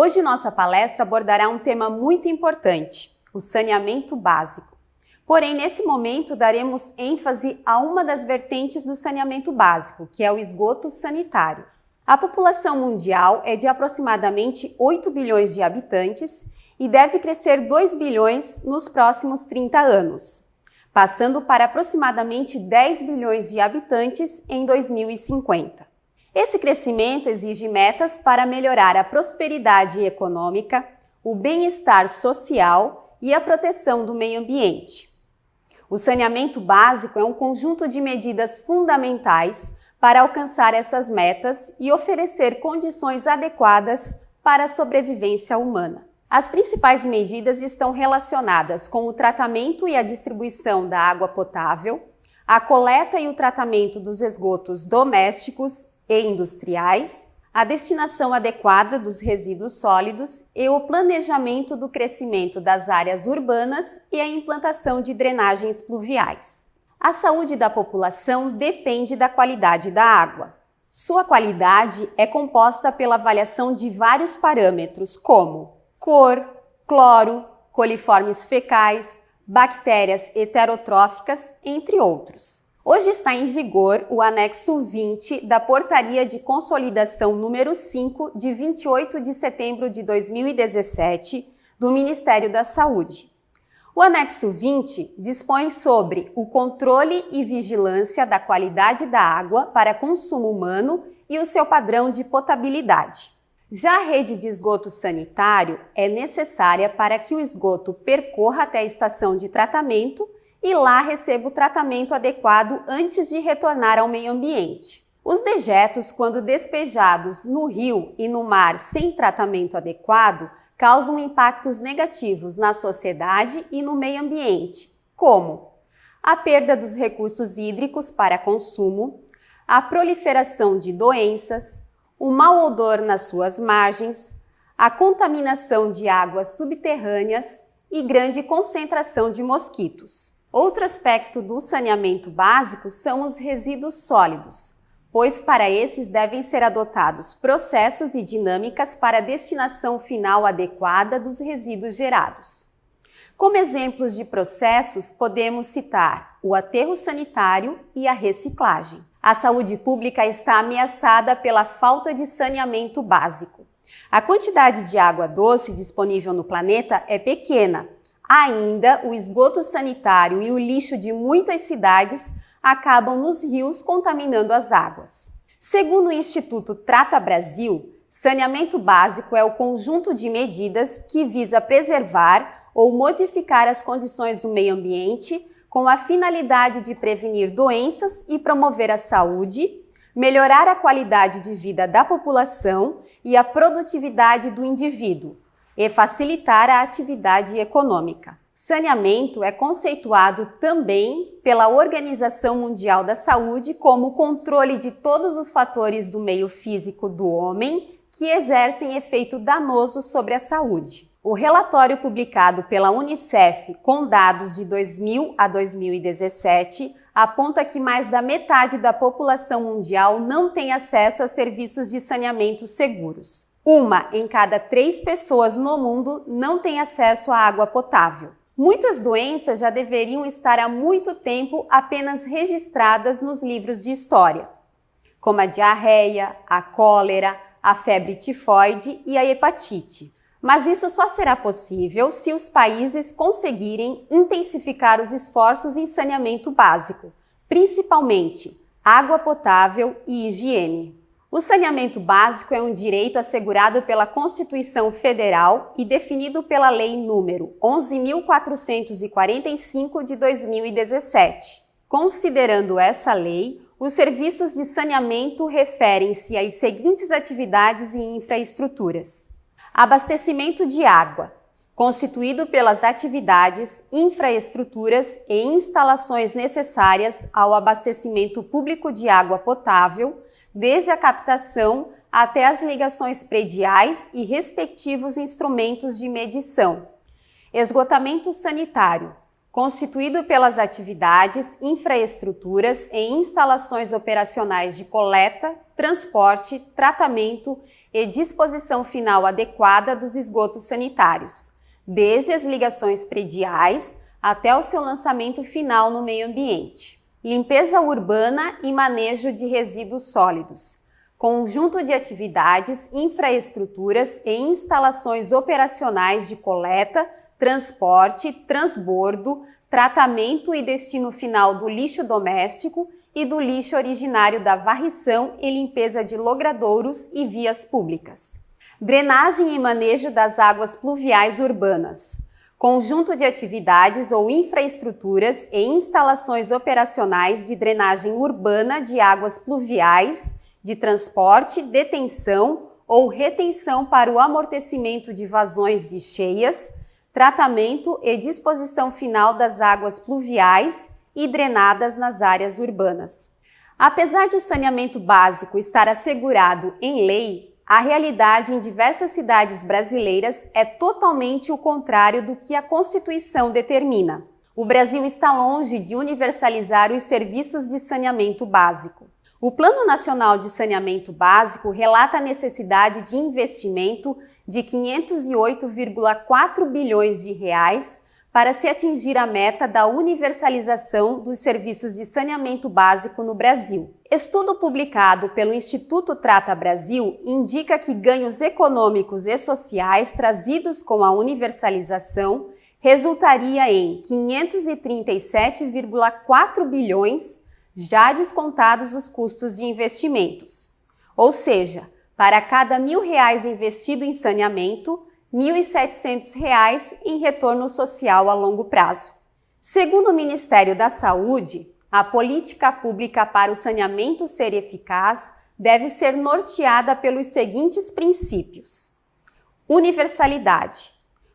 Hoje nossa palestra abordará um tema muito importante, o saneamento básico. Porém, nesse momento daremos ênfase a uma das vertentes do saneamento básico, que é o esgoto sanitário. A população mundial é de aproximadamente 8 bilhões de habitantes e deve crescer 2 bilhões nos próximos 30 anos, passando para aproximadamente 10 bilhões de habitantes em 2050. Esse crescimento exige metas para melhorar a prosperidade econômica, o bem-estar social e a proteção do meio ambiente. O saneamento básico é um conjunto de medidas fundamentais para alcançar essas metas e oferecer condições adequadas para a sobrevivência humana. As principais medidas estão relacionadas com o tratamento e a distribuição da água potável, a coleta e o tratamento dos esgotos domésticos e industriais, a destinação adequada dos resíduos sólidos e o planejamento do crescimento das áreas urbanas e a implantação de drenagens pluviais. A saúde da população depende da qualidade da água. Sua qualidade é composta pela avaliação de vários parâmetros, como cor, cloro, coliformes fecais, bactérias heterotróficas, entre outros. Hoje está em vigor o anexo 20 da Portaria de Consolidação número 5, de 28 de setembro de 2017, do Ministério da Saúde. O anexo 20 dispõe sobre o controle e vigilância da qualidade da água para consumo humano e o seu padrão de potabilidade. Já a rede de esgoto sanitário é necessária para que o esgoto percorra até a estação de tratamento e lá receba o tratamento adequado antes de retornar ao meio ambiente. Os dejetos, quando despejados no rio e no mar sem tratamento adequado, causam impactos negativos na sociedade e no meio ambiente, como a perda dos recursos hídricos para consumo, a proliferação de doenças, o mau odor nas suas margens, a contaminação de águas subterrâneas e grande concentração de mosquitos. Outro aspecto do saneamento básico são os resíduos sólidos, pois para esses devem ser adotados processos e dinâmicas para a destinação final adequada dos resíduos gerados. Como exemplos de processos, podemos citar o aterro sanitário e a reciclagem. A saúde pública está ameaçada pela falta de saneamento básico. A quantidade de água doce disponível no planeta é pequena. Ainda, o esgoto sanitário e o lixo de muitas cidades acabam nos rios contaminando as águas. Segundo o Instituto Trata Brasil, saneamento básico é o conjunto de medidas que visa preservar ou modificar as condições do meio ambiente com a finalidade de prevenir doenças e promover a saúde, melhorar a qualidade de vida da população e a produtividade do indivíduo, e facilitar a atividade econômica. Saneamento é conceituado também pela Organização Mundial da Saúde como o controle de todos os fatores do meio físico do homem que exercem efeito danoso sobre a saúde. O relatório publicado pela Unicef com dados de 2000 a 2017 aponta que mais da metade da população mundial não tem acesso a serviços de saneamento seguros. 1 em cada 3 pessoas no mundo não tem acesso à água potável. Muitas doenças já deveriam estar há muito tempo apenas registradas nos livros de história, como a diarreia, a cólera, a febre tifoide e a hepatite. Mas isso só será possível se os países conseguirem intensificar os esforços em saneamento básico, principalmente água potável e higiene. O saneamento básico é um direito assegurado pela Constituição Federal e definido pela Lei nº 11.445 de 2017. Considerando essa lei, os serviços de saneamento referem-se às seguintes atividades e infraestruturas: abastecimento de água, constituído pelas atividades, infraestruturas e instalações necessárias ao abastecimento público de água potável, desde a captação até as ligações prediais e respectivos instrumentos de medição. Esgotamento sanitário, constituído pelas atividades, infraestruturas e instalações operacionais de coleta, transporte, tratamento e disposição final adequada dos esgotos sanitários, desde as ligações prediais até o seu lançamento final no meio ambiente. Limpeza urbana e manejo de resíduos sólidos. Conjunto de atividades, infraestruturas e instalações operacionais de coleta, transporte, transbordo, tratamento e destino final do lixo doméstico e do lixo originário da varrição e limpeza de logradouros e vias públicas. Drenagem e manejo das águas pluviais urbanas. Conjunto de atividades ou infraestruturas e instalações operacionais de drenagem urbana de águas pluviais, de transporte, detenção ou retenção para o amortecimento de vazões de cheias, tratamento e disposição final das águas pluviais e drenadas nas áreas urbanas. Apesar de o saneamento básico estar assegurado em lei, a realidade em diversas cidades brasileiras é totalmente o contrário do que a Constituição determina. O Brasil está longe de universalizar os serviços de saneamento básico. O Plano Nacional de Saneamento Básico relata a necessidade de investimento de 508,4 bilhões de reais para se atingir a meta da universalização dos serviços de saneamento básico no Brasil. Estudo publicado pelo Instituto Trata Brasil indica que ganhos econômicos e sociais trazidos com a universalização resultaria em 537,4 bilhões, já descontados os custos de investimentos. Ou seja, para cada R$1.000 investido em saneamento, R$ 1.700 em retorno social a longo prazo. Segundo o Ministério da Saúde, a política pública para o saneamento ser eficaz deve ser norteada pelos seguintes princípios: universalidade.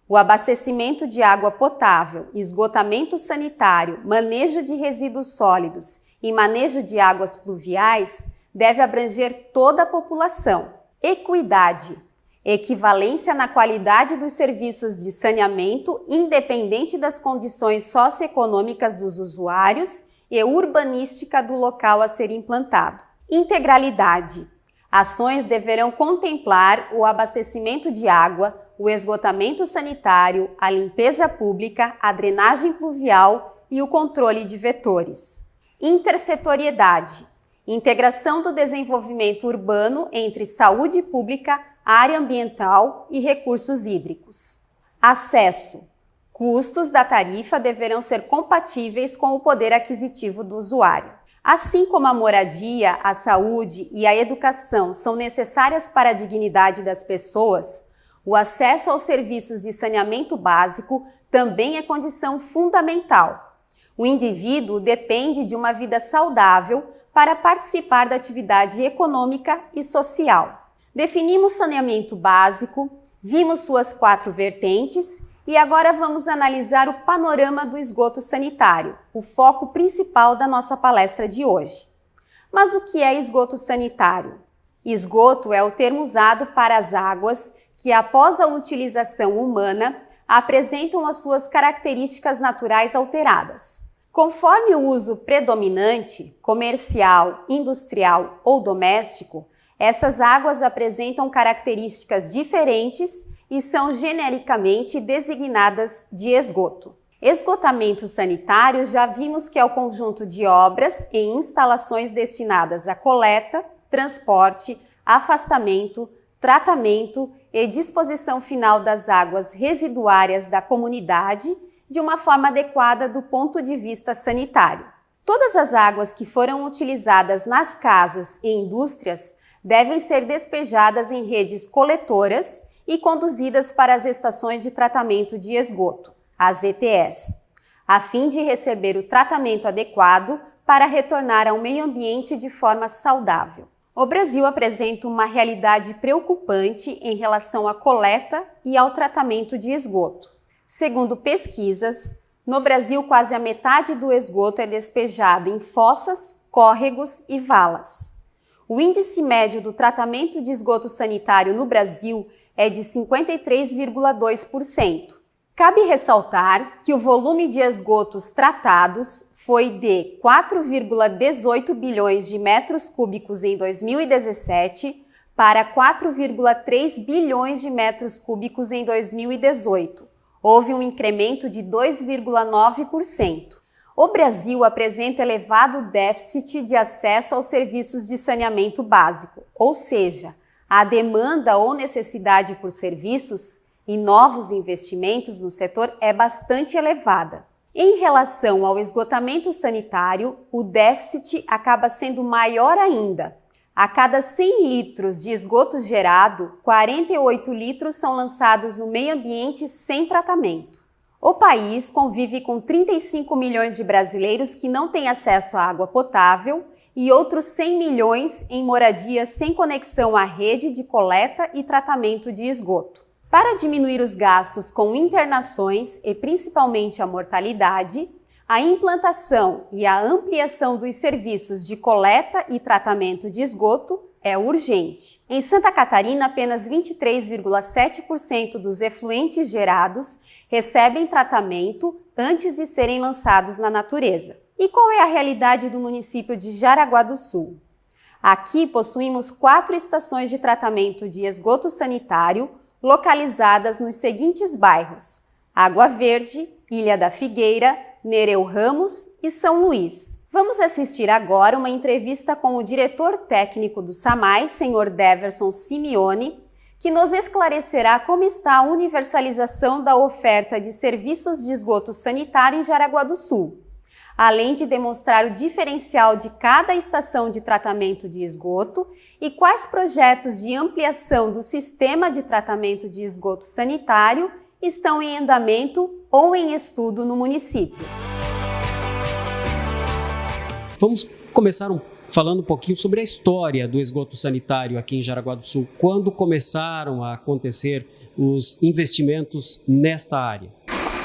O abastecimento de água potável, esgotamento sanitário, manejo de resíduos sólidos e manejo de águas pluviais deve abranger toda a população. Equidade. Equivalência na qualidade dos serviços de saneamento, independente das condições socioeconômicas dos usuários e urbanística do local a ser implantado. Integralidade. Ações deverão contemplar o abastecimento de água, o esgotamento sanitário, a limpeza pública, a drenagem pluvial e o controle de vetores. Intersetoriedade. Integração do desenvolvimento urbano entre saúde pública, área ambiental e recursos hídricos. Acesso. Custos da tarifa deverão ser compatíveis com o poder aquisitivo do usuário. Assim como a moradia, a saúde e a educação são necessárias para a dignidade das pessoas, o acesso aos serviços de saneamento básico também é condição fundamental. O indivíduo depende de uma vida saudável para participar da atividade econômica e social. Definimos saneamento básico, vimos suas 4 vertentes e agora vamos analisar o panorama do esgoto sanitário, o foco principal da nossa palestra de hoje. Mas o que é esgoto sanitário? Esgoto é o termo usado para as águas que, após a utilização humana, apresentam as suas características naturais alteradas. Conforme o uso predominante, comercial, industrial ou doméstico, essas águas apresentam características diferentes e são genericamente designadas de esgoto. Esgotamento sanitário já vimos que é o conjunto de obras e instalações destinadas à coleta, transporte, afastamento, tratamento e disposição final das águas residuárias da comunidade de uma forma adequada do ponto de vista sanitário. Todas as águas que foram utilizadas nas casas e indústrias devem ser despejadas em redes coletoras e conduzidas para as estações de tratamento de esgoto, as ETS, a fim de receber o tratamento adequado para retornar ao meio ambiente de forma saudável. O Brasil apresenta uma realidade preocupante em relação à coleta e ao tratamento de esgoto. Segundo pesquisas, no Brasil quase a metade do esgoto é despejado em fossas, córregos e valas. O índice médio do tratamento de esgoto sanitário no Brasil é de 53,2%. Cabe ressaltar que o volume de esgotos tratados foi de 4,18 bilhões de metros cúbicos em 2017 para 4,3 bilhões de metros cúbicos em 2018. Houve um incremento de 2,9%. O Brasil apresenta elevado déficit de acesso aos serviços de saneamento básico, ou seja, a demanda ou necessidade por serviços e novos investimentos no setor é bastante elevada. Em relação ao esgotamento sanitário, o déficit acaba sendo maior ainda. A cada 100 litros de esgoto gerado, 48 litros são lançados no meio ambiente sem tratamento. O país convive com 35 milhões de brasileiros que não têm acesso à água potável e outros 100 milhões em moradias sem conexão à rede de coleta e tratamento de esgoto. Para diminuir os gastos com internações e principalmente a mortalidade, a implantação e a ampliação dos serviços de coleta e tratamento de esgoto é urgente. Em Santa Catarina, apenas 23,7% dos efluentes gerados recebem tratamento antes de serem lançados na natureza. E qual é a realidade do município de Jaraguá do Sul? Aqui possuímos 4 estações de tratamento de esgoto sanitário localizadas nos seguintes bairros: Água Verde, Ilha da Figueira, Nereu Ramos e São Luís. Vamos assistir agora uma entrevista com o diretor técnico do SAMAI, senhor Deverson Simeone, que nos esclarecerá como está a universalização da oferta de serviços de esgoto sanitário em Jaraguá do Sul, além de demonstrar o diferencial de cada estação de tratamento de esgoto e quais projetos de ampliação do sistema de tratamento de esgoto sanitário estão em andamento ou em estudo no município. Vamos começar falando um pouquinho sobre a história do esgoto sanitário aqui em Jaraguá do Sul. Quando começaram a acontecer os investimentos nesta área?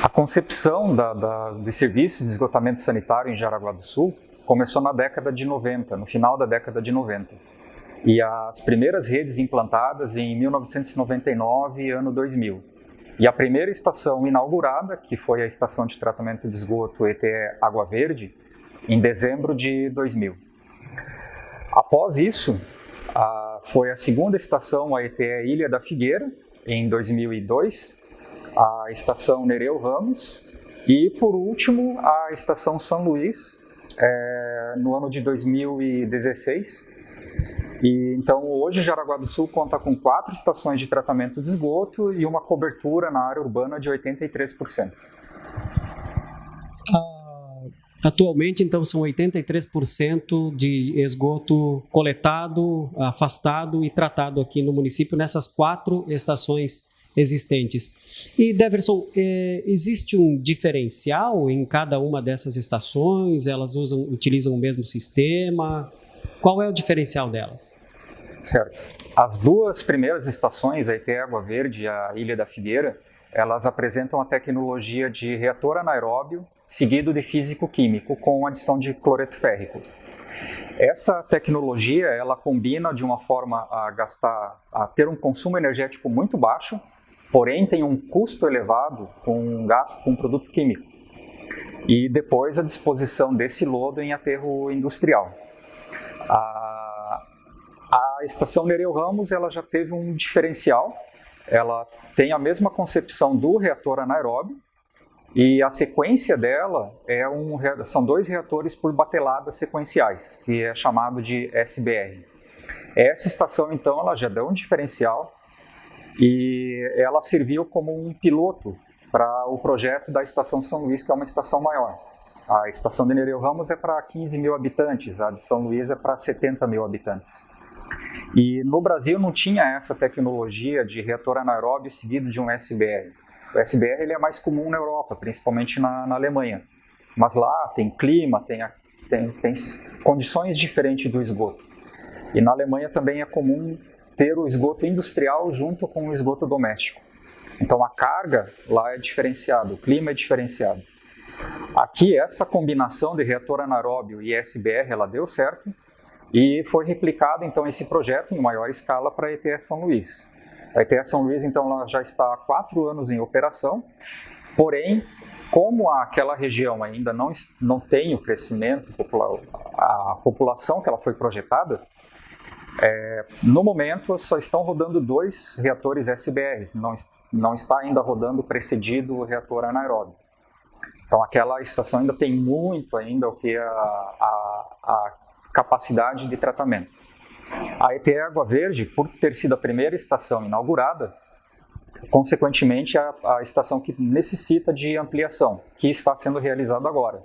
A concepção dos serviços de esgotamento sanitário em Jaraguá do Sul começou na década de 90, no final da década de 90. E as primeiras redes implantadas em 1999 e ano 2000. E a primeira estação inaugurada, que foi a Estação de Tratamento de Esgoto ETE Água Verde, em dezembro de 2000. Após isso, foi a segunda estação, a ETE Ilha da Figueira, em 2002, a Estação Nereu Ramos e, por último, a Estação São Luís, no ano de 2016. E, então, hoje, Jaraguá do Sul conta com 4 estações de tratamento de esgoto e uma cobertura na área urbana de 83%. Atualmente, então, são 83% de esgoto coletado, afastado e tratado aqui no município, nessas 4 estações existentes. E, Deverson, existe um diferencial em cada uma dessas estações? Elas utilizam o mesmo sistema? Qual é o diferencial delas? Certo. As 2 primeiras estações, a ETE Água Verde e a Ilha da Figueira, elas apresentam a tecnologia de reator anaeróbio seguido de físico-químico com adição de cloreto férrico. Essa tecnologia, ela combina de uma forma a ter um consumo energético muito baixo, porém tem um custo elevado com gasto com produto químico. E depois a disposição desse lodo em aterro industrial. A estação Nereu Ramos, ela já teve um diferencial. Ela tem a mesma concepção do reator anaeróbio e a sequência dela são 2 reatores por bateladas sequenciais, que é chamado de SBR. Essa estação, então, ela já deu um diferencial e ela serviu como um piloto para o projeto da Estação São Luís, que é uma estação maior. A estação de Nereu Ramos é para 15 mil habitantes, a de São Luís é para 70 mil habitantes. E no Brasil não tinha essa tecnologia de reator anaeróbio seguido de um SBR. O SBR ele é mais comum na Europa, principalmente na Alemanha. Mas lá tem clima, tem condições diferentes do esgoto. E na Alemanha também é comum ter o esgoto industrial junto com o esgoto doméstico. Então a carga lá é diferenciada, o clima é diferenciado. Aqui essa combinação de reator anaeróbio e SBR ela deu certo e foi replicado então esse projeto em maior escala para a ETE São Luís. A ETE São Luís então ela já está há 4 anos em operação, porém como aquela região ainda não tem o crescimento, a população que ela foi projetada, No momento, só estão rodando 2 reatores SBRs, não está ainda rodando precedido o reator anaeróbio. Então, aquela estação ainda tem muito ainda o que a capacidade de tratamento. A ETE Água Verde, por ter sido a primeira estação inaugurada, consequentemente, a estação que necessita de ampliação, que está sendo realizada agora.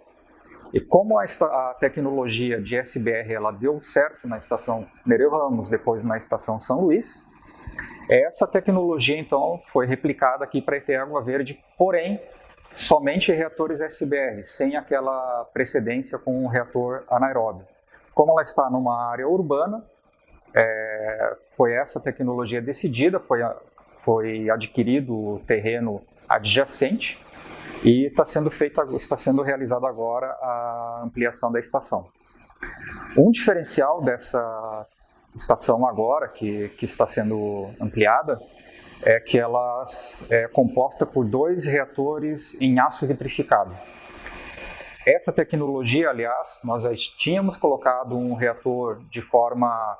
E como a tecnologia de SBR ela deu certo na estação Nereu Ramos, depois na estação São Luís, essa tecnologia então foi replicada aqui para a ETE Água Verde, porém somente reatores SBR, sem aquela precedência com o reator anaeróbio. Como ela está numa área urbana, foi essa tecnologia decidida, foi adquirido o terreno adjacente e está sendo realizada agora a ampliação da estação. Um diferencial dessa estação agora, que está sendo ampliada, é que ela é composta por 2 reatores em aço vitrificado. Essa tecnologia, aliás, nós já tínhamos colocado um reator de forma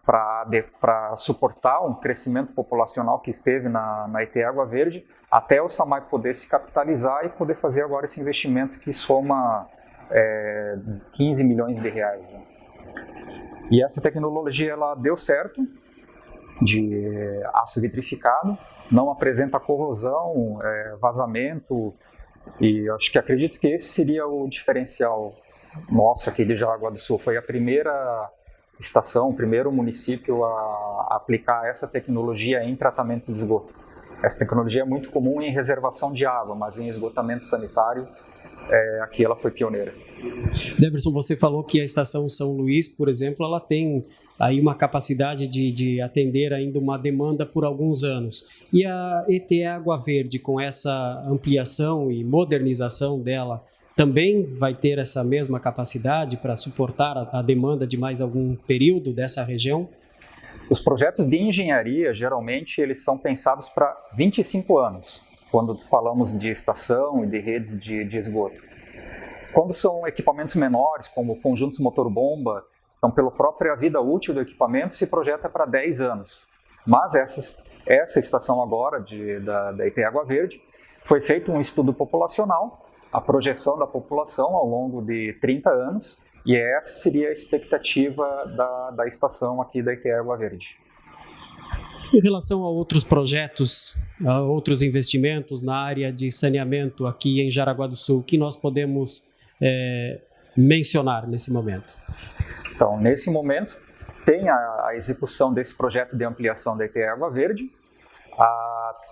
para suportar um crescimento populacional que esteve na ETE Água Verde, até o SAMAI poder se capitalizar e poder fazer agora esse investimento que soma 15 milhões de reais. Né? E essa tecnologia ela deu certo, de aço vitrificado, não apresenta corrosão, vazamento, e acredito que esse seria o diferencial nosso aqui de Jaraguá do Sul. Foi a primeira estação, o primeiro município a aplicar essa tecnologia em tratamento de esgoto. Essa tecnologia é muito comum em reservação de água, mas em esgotamento sanitário, aqui ela foi pioneira. Deverson, você falou que a estação São Luís, por exemplo, ela tem aí uma capacidade de atender ainda uma demanda por alguns anos. E a ETE Água Verde, com essa ampliação e modernização dela, também vai ter essa mesma capacidade para suportar a demanda de mais algum período dessa região? Os projetos de engenharia, geralmente, eles são pensados para 25 anos, quando falamos de estação e de redes de esgoto. Quando são equipamentos menores, como conjuntos motor-bomba, então, pela própria vida útil do equipamento, se projeta para 10 anos. Mas essa estação agora, da ETE Água Verde, foi feito um estudo populacional, a projeção da população ao longo de 30 anos, e essa seria a expectativa da estação aqui da ETE Água Verde. Em relação a outros projetos, a outros investimentos na área de saneamento aqui em Jaraguá do Sul, que nós podemos mencionar nesse momento? Então, nesse momento, tem a execução desse projeto de ampliação da ETE Água Verde.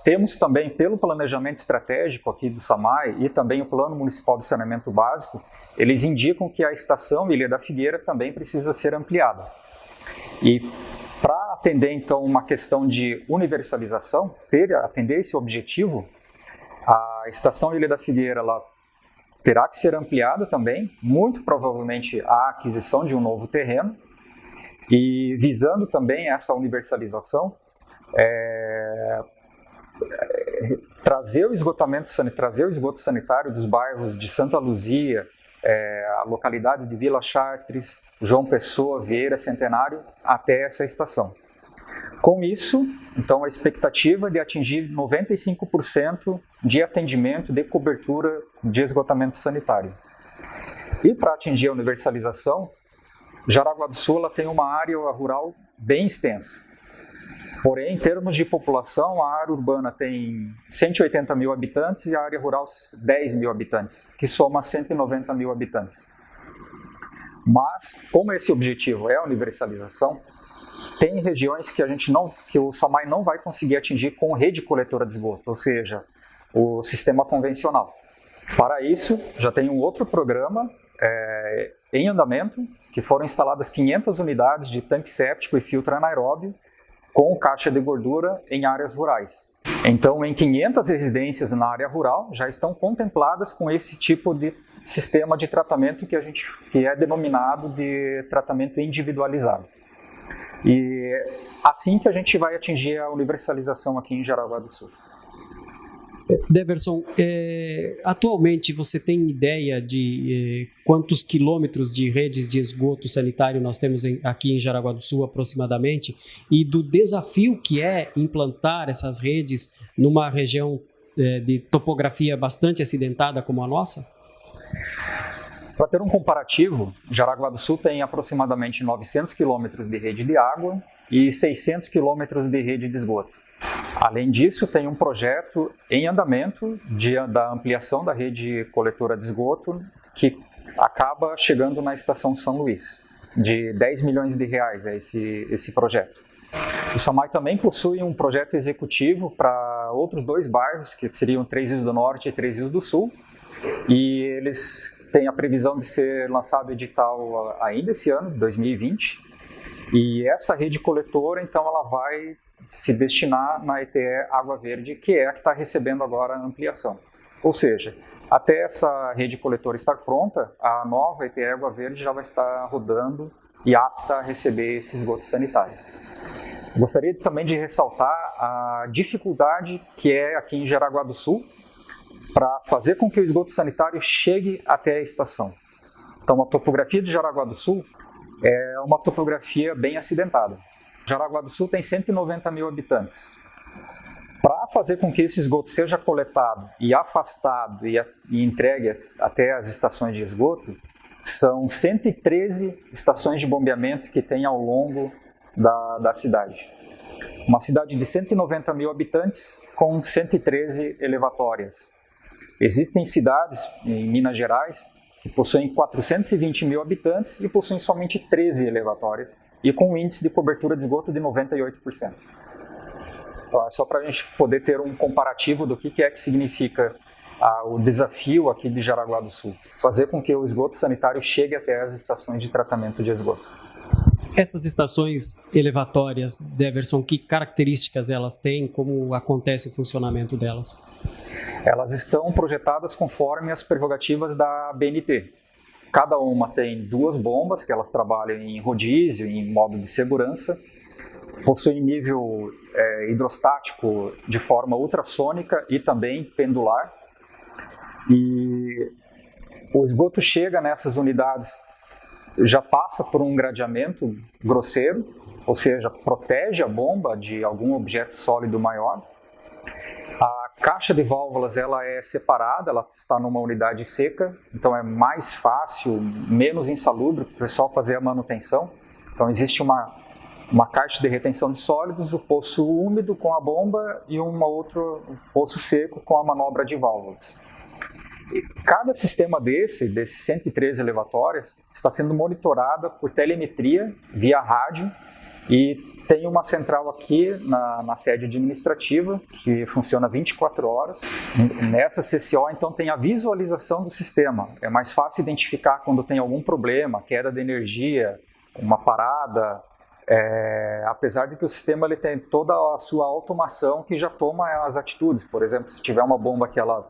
Temos também, pelo planejamento estratégico aqui do SAMAI e também o Plano Municipal de Saneamento Básico, eles indicam que a estação Ilha da Figueira também precisa ser ampliada. E para atender, então, uma questão de universalização, atender esse objetivo, a estação Ilha da Figueira ela terá que ser ampliada também, muito provavelmente a aquisição de um novo terreno, e visando também essa universalização, trazer o esgoto sanitário dos bairros de Santa Luzia, a localidade de Vila Chartres, João Pessoa, Vieira, Centenário, até essa estação. Com isso, então, a expectativa é de atingir 95% de atendimento, de cobertura de esgotamento sanitário. E para atingir a universalização, Jaraguá do Sul ela tem uma área rural bem extensa. Porém, em termos de população, a área urbana tem 180 mil habitantes e a área rural 10 mil habitantes, que soma 190 mil habitantes. Mas, como esse objetivo é a universalização, tem regiões que o SAMAI não vai conseguir atingir com rede coletora de esgoto, ou seja, o sistema convencional. Para isso, já tem um outro programa em andamento, que foram instaladas 500 unidades de tanque séptico e filtro anaeróbio com caixa de gordura em áreas rurais. Então, em 500 residências na área rural, já estão contempladas com esse tipo de sistema de tratamento que é denominado de tratamento individualizado. E assim que a gente vai atingir a universalização aqui em Jaraguá do Sul. Deverson, atualmente você tem ideia de quantos quilômetros de redes de esgoto sanitário nós temos aqui em Jaraguá do Sul aproximadamente e do desafio que é implantar essas redes numa região de topografia bastante acidentada como a nossa? Para ter um comparativo, Jaraguá do Sul tem aproximadamente 900 quilômetros de rede de água e 600 quilômetros de rede de esgoto. Além disso, tem um projeto em andamento da ampliação da rede coletora de esgoto que acaba chegando na Estação São Luís, de 10 milhões de reais é esse projeto. O SAMAI também possui um projeto executivo para outros 2 bairros, que seriam Três Rios do Norte e Três Rios do Sul, e eles têm a previsão de ser lançado o edital ainda esse ano, 2020, e essa rede coletora, então, ela vai se destinar na ETE Água Verde, que é a que está recebendo agora a ampliação. Ou seja, até essa rede coletora estar pronta, a nova ETE Água Verde já vai estar rodando e apta a receber esse esgoto sanitário. Gostaria também de ressaltar a dificuldade que é aqui em Jaraguá do Sul para fazer com que o esgoto sanitário chegue até a estação. Então, a topografia de Jaraguá do Sul é uma topografia bem acidentada. Jaraguá do Sul tem 190 mil habitantes. Para fazer com que esse esgoto seja coletado e afastado e entregue até as estações de esgoto, são 113 estações de bombeamento que tem ao longo da cidade. Uma cidade de 190 mil habitantes com 113 elevatórias. Existem cidades em Minas Gerais que possuem 420 mil habitantes e possuem somente 13 elevatórias e com um índice de cobertura de esgoto de 98%. Então, é só para a gente poder ter um comparativo do que é que significa o desafio aqui de Jaraguá do Sul. Fazer com que o esgoto sanitário chegue até as estações de tratamento de esgoto. Essas estações elevatórias, Deverson, que características elas têm? Como acontece o funcionamento delas? Elas estão projetadas conforme as prerrogativas da BNT. Cada uma tem 2 bombas, que elas trabalham em rodízio, em modo de segurança. Possuem nível hidrostático de forma ultrassônica e também pendular. E o esgoto chega nessas unidades, já passa por um gradeamento grosseiro, ou seja, protege a bomba de algum objeto sólido maior. A caixa de válvulas ela é separada, ela está numa unidade seca, então é mais fácil, menos insalubre para o pessoal fazer a manutenção. Então existe uma caixa de retenção de sólidos, o poço úmido com a bomba e um poço seco com a manobra de válvulas. E cada sistema desses 113 elevatórias, está sendo monitorada por telemetria via rádio e tem uma central aqui na sede administrativa que funciona 24 horas. Nessa CCO, então, tem a visualização do sistema. É mais fácil identificar quando tem algum problema, queda de energia, uma parada, apesar de que o sistema ele tem toda a sua automação que já toma as atitudes. Por exemplo, se tiver uma bomba que ela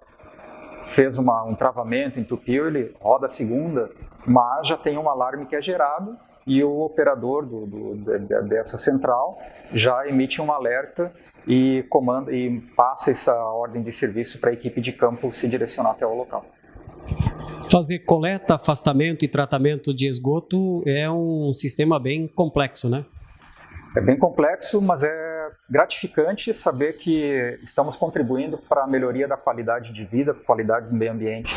fez um travamento, entupiu, ele roda a segunda, mas já tem um alarme que é gerado e o operador dessa central já emite um alerta e comanda e passa essa ordem de serviço para a equipe de campo se direcionar até o local. Fazer coleta, afastamento e tratamento de esgoto é um sistema bem complexo, né? É bem complexo, mas é gratificante saber que estamos contribuindo para a melhoria da qualidade de vida, qualidade do meio ambiente.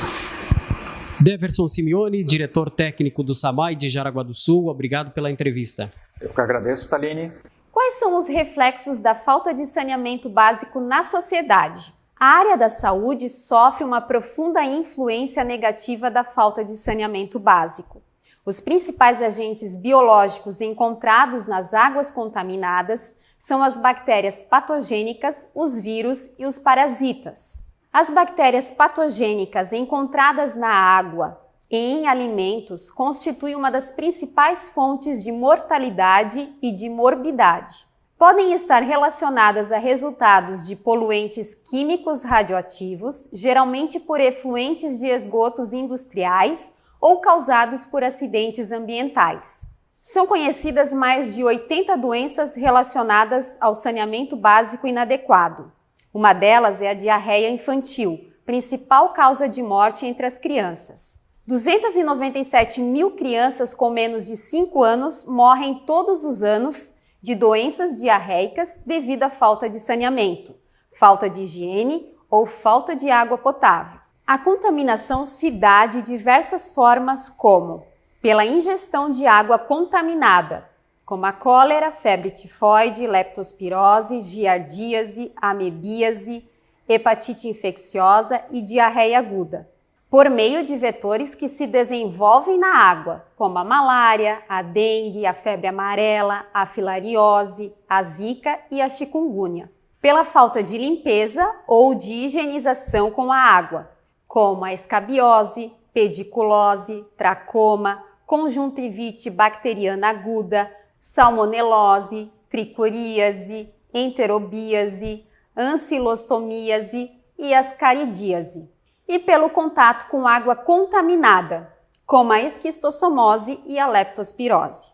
Deverson Simeone, diretor técnico do SAMAI de Jaraguá do Sul, obrigado pela entrevista. Eu que agradeço, Taline. Quais são os reflexos da falta de saneamento básico na sociedade? A área da saúde sofre uma profunda influência negativa da falta de saneamento básico. Os principais agentes biológicos encontrados nas águas contaminadas são as bactérias patogênicas, os vírus e os parasitas. As bactérias patogênicas encontradas na água e em alimentos constituem uma das principais fontes de mortalidade e de morbidade. Podem estar relacionadas a resultados de poluentes químicos radioativos, geralmente por efluentes de esgotos industriais ou causados por acidentes ambientais. São conhecidas mais de 80 doenças relacionadas ao saneamento básico inadequado. Uma delas é a diarreia infantil, principal causa de morte entre as crianças. 297 mil crianças com menos de 5 anos morrem todos os anos de doenças diarreicas devido à falta de saneamento, falta de higiene ou falta de água potável. A contaminação se dá de diversas formas, como pela ingestão de água contaminada, como a cólera, febre tifoide, leptospirose, giardíase, amebíase, hepatite infecciosa e diarreia aguda, por meio de vetores que se desenvolvem na água, como a malária, a dengue, a febre amarela, a filariose, a zika e a chikungunya. Pela falta de limpeza ou de higienização com a água, como a escabiose, pediculose, tracoma, conjuntivite bacteriana aguda, salmonelose, tricoríase, enterobíase, ancilostomíase e ascaridíase. E pelo contato com água contaminada, como a esquistossomose e a leptospirose.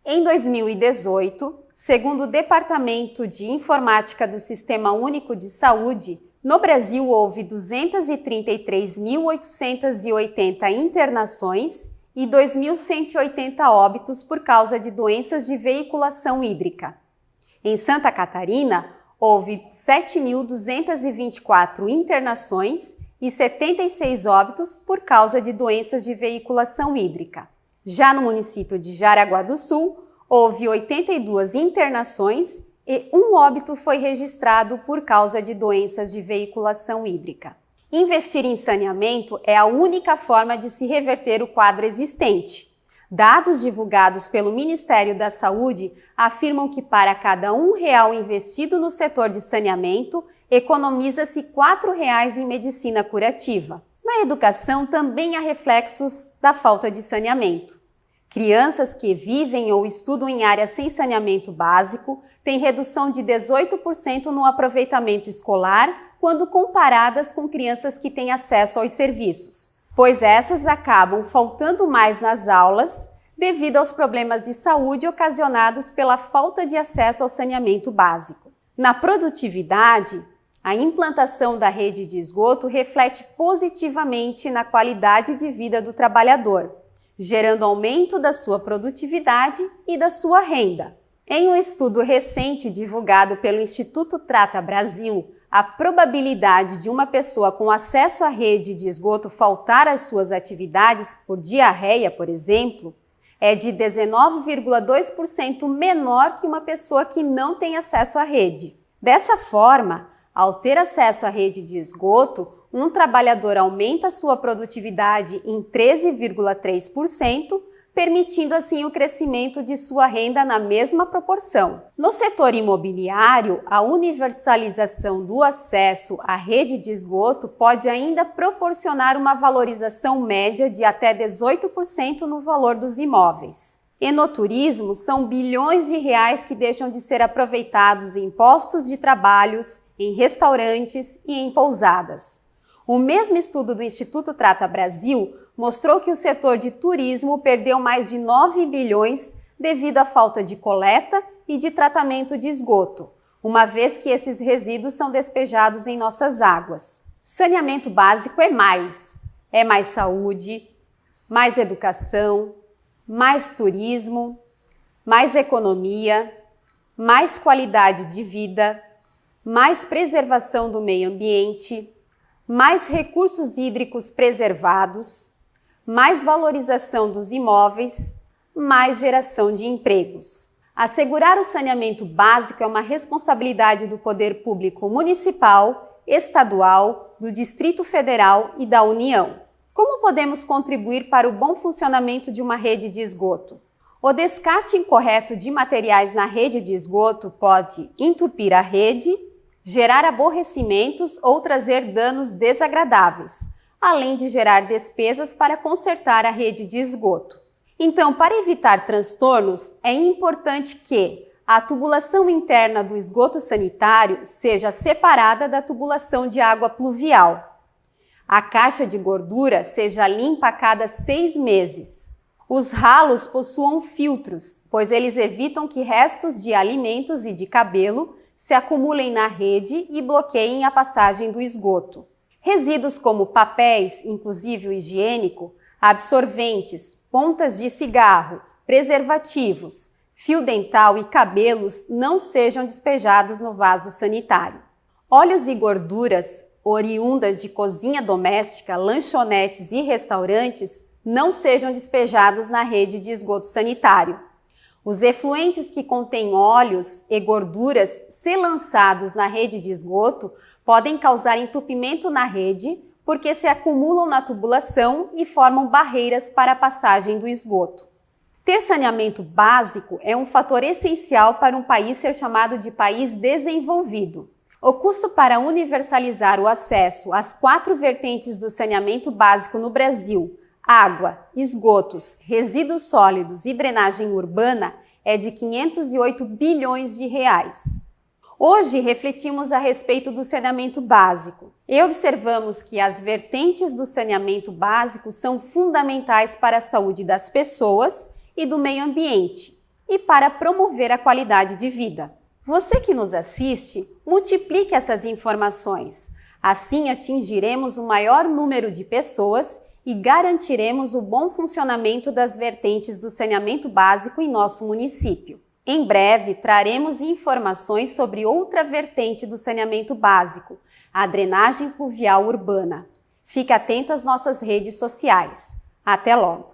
Em 2018, segundo o Departamento de Informática do Sistema Único de Saúde, no Brasil houve 233.880 internações e 2.180 óbitos por causa de doenças de veiculação hídrica. Em Santa Catarina, houve 7.224 internações e 76 óbitos por causa de doenças de veiculação hídrica. Já no município de Jaraguá do Sul, houve 82 internações e um óbito foi registrado por causa de doenças de veiculação hídrica. Investir em saneamento é a única forma de se reverter o quadro existente. Dados divulgados pelo Ministério da Saúde afirmam que para cada R$1 investido no setor de saneamento, economiza-se R$ 4,00 em medicina curativa. Na educação também há reflexos da falta de saneamento. Crianças que vivem ou estudam em áreas sem saneamento básico têm redução de 18% no aproveitamento escolar quando comparadas com crianças que têm acesso aos serviços, pois essas acabam faltando mais nas aulas devido aos problemas de saúde ocasionados pela falta de acesso ao saneamento básico. Na produtividade, a implantação da rede de esgoto reflete positivamente na qualidade de vida do trabalhador, gerando aumento da sua produtividade e da sua renda. Em um estudo recente divulgado pelo Instituto Trata Brasil, a probabilidade de uma pessoa com acesso à rede de esgoto faltar às suas atividades por diarreia, por exemplo, é de 19,2% menor que uma pessoa que não tem acesso à rede. Dessa forma, ao ter acesso à rede de esgoto, um trabalhador aumenta sua produtividade em 13,3%, permitindo assim o crescimento de sua renda na mesma proporção. No setor imobiliário, a universalização do acesso à rede de esgoto pode ainda proporcionar uma valorização média de até 18% no valor dos imóveis. E no turismo, são bilhões de reais que deixam de ser aproveitados em postos de trabalhos, em restaurantes e em pousadas. O mesmo estudo do Instituto Trata Brasil mostrou que o setor de turismo perdeu mais de 9 bilhões devido à falta de coleta e de tratamento de esgoto, uma vez que esses resíduos são despejados em nossas águas. Saneamento básico é mais saúde, mais educação, mais turismo, mais economia, mais qualidade de vida, mais preservação do meio ambiente, mais recursos hídricos preservados, mais valorização dos imóveis, mais geração de empregos. Assegurar o saneamento básico é uma responsabilidade do poder público municipal, estadual, do Distrito Federal e da União. Como podemos contribuir para o bom funcionamento de uma rede de esgoto? O descarte incorreto de materiais na rede de esgoto pode entupir a rede, gerar aborrecimentos ou trazer danos desagradáveis, além de gerar despesas para consertar a rede de esgoto. Então, para evitar transtornos, é importante que a tubulação interna do esgoto sanitário seja separada da tubulação de água pluvial. A caixa de gordura seja limpa a cada 6 meses. Os ralos possuam filtros, pois eles evitam que restos de alimentos e de cabelo se acumulem na rede e bloqueiem a passagem do esgoto. Resíduos como papéis, inclusive o higiênico, absorventes, pontas de cigarro, preservativos, fio dental e cabelos não sejam despejados no vaso sanitário. Óleos e gorduras oriundas de cozinha doméstica, lanchonetes e restaurantes não sejam despejados na rede de esgoto sanitário. Os efluentes que contêm óleos e gorduras, se lançados na rede de esgoto, podem causar entupimento na rede porque se acumulam na tubulação e formam barreiras para a passagem do esgoto. Ter saneamento básico é um fator essencial para um país ser chamado de país desenvolvido. O custo para universalizar o acesso às 4 vertentes do saneamento básico no Brasil, água, esgotos, resíduos sólidos e drenagem urbana, é de 508 bilhões de reais. Hoje refletimos a respeito do saneamento básico e observamos que as vertentes do saneamento básico são fundamentais para a saúde das pessoas e do meio ambiente e para promover a qualidade de vida. Você que nos assiste, multiplique essas informações. Assim atingiremos o maior número de pessoas e garantiremos o bom funcionamento das vertentes do saneamento básico em nosso município. Em breve, traremos informações sobre outra vertente do saneamento básico, a drenagem pluvial urbana. Fique atento às nossas redes sociais. Até logo!